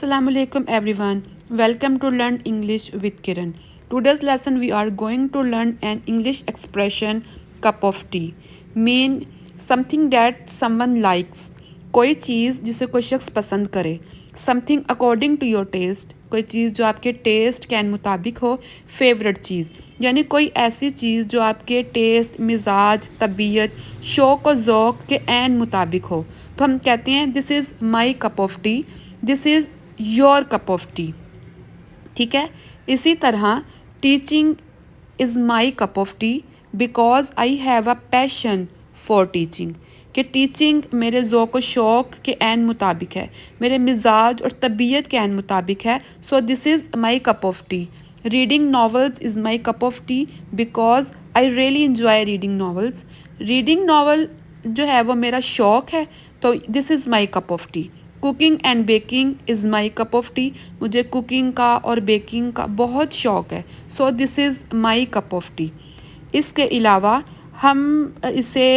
Assalamualaikum everyone. Welcome to Learn English with Kiran. Today's lesson we are going to learn an English expression cup of tea. Mean something that someone likes. कोई चीज़ जिसे कोई शख्स पसंद करे. Something according to your taste. कोई चीज़ जो आपके test के मुताबिक हो. फेवरेट चीज़ यानी कोई ऐसी चीज़ जो आपके टेस्ट मिजाज तबीयत शौक़ और ज़ौक़ के ऐन मुताबिक हो. तो हम कहते हैं this is my cup of T, this is your cup of T. ठीक है. इसी तरह teaching is my cup of tea because I have a passion for teaching. कि टीचिंग मेरे ज़ौक़ व शौक़ के ऐन मुताबिक है, मेरे मिजाज और तबीयत के ऐन मुताबिक है. So this is my cup of T. Reading novels is my cup of tea because I really enjoy reading novels. Reading novel जो है वो मेरा शौक़ है, तो this is my cup of T. Cooking and baking is my cup of T. मुझे cooking का और बेकिंग का बहुत शौक़ है. So this is my cup of T. इसके अलावा हम इसे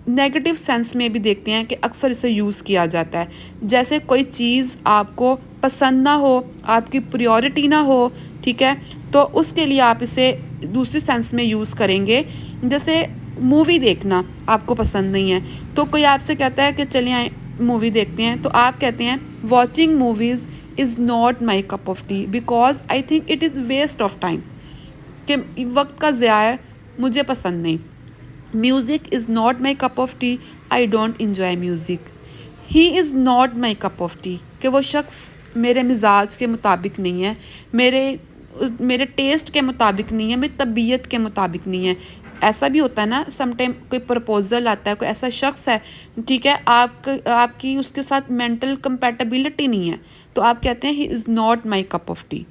नेगेटिव सेंस में भी देखते हैं कि अक्सर इसे यूज़ किया जाता है. जैसे कोई चीज़ आपको पसंद ना हो, आपकी प्रायोरिटी ना हो, ठीक है, तो उसके लिए आप इसे दूसरी सेंस में यूज़ करेंगे. जैसे मूवी देखना आपको पसंद नहीं है, तो कोई आपसे कहता है कि चलिए आए मूवी देखते हैं, तो आप कहते हैं watching movies is not my cup of tea because I think it is waste of time. कि वक्त का ज़ाया, मुझे पसंद नहीं. Music is not my cup of tea, I don't enjoy music. He is not my cup of tea कि वो शख्स मेरे मिजाज के मुताबिक नहीं है, मेरे टेस्ट के मुताबिक नहीं है, मेरी तबीयत के मुताबिक नहीं है. ऐसा भी होता है ना, समटाइम कोई प्रपोज़ल आता है, कोई ऐसा शख्स है, ठीक है, आपकी उसके साथ मेंटल कंपैटिबिलिटी नहीं है, तो आप कहते हैं ही is not my cup of T.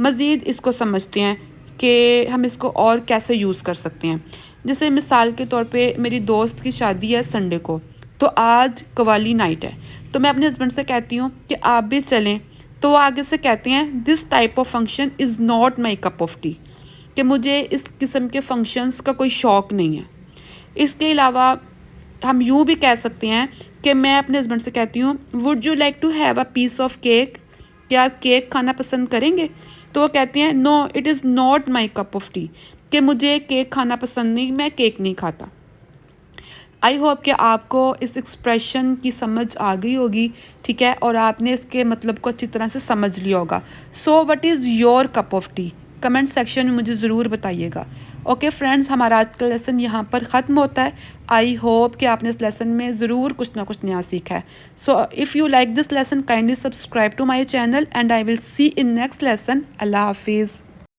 मज़ीद इसको समझते हैं कि हम इसको और कैसे यूज़ कर सकते हैं. जैसे मिसाल के तौर पे मेरी दोस्त की शादी है संडे को, तो आज कवाली नाइट है, तो मैं अपने हस्बैंड से कहती हूँ कि आप भी चलें, तो वो आगे से कहते हैं this type of function is not my cup of tea. कि मुझे इस किस्म के फंक्शंस का कोई शौक़ नहीं है. इसके अलावा हम यूँ भी कह सकते हैं कि मैं अपने हस्बैंड से कहती हूँ would you like to have a piece of cake. क्या आप केक खाना पसंद करेंगे? तो वो कहते हैं no it is not my cup of tea. कि मुझे केक खाना पसंद नहीं, मैं केक नहीं खाता. आई होप कि आपको इस एक्सप्रेशन की समझ आ गई होगी, ठीक है, और आपने इसके मतलब को अच्छी तरह से समझ लिया होगा. So what is your cup of T? Comment section में मुझे ज़रूर बताइएगा. ओके फ्रेंड्स, हमारा आज का लेसन यहाँ पर ख़त्म होता है. आई होप कि आपने इस लेसन में ज़रूर कुछ ना कुछ नया सीखा है. So if you like this lesson kindly subscribe to my channel and I will see in next lesson. अल्लाह हाफिज़.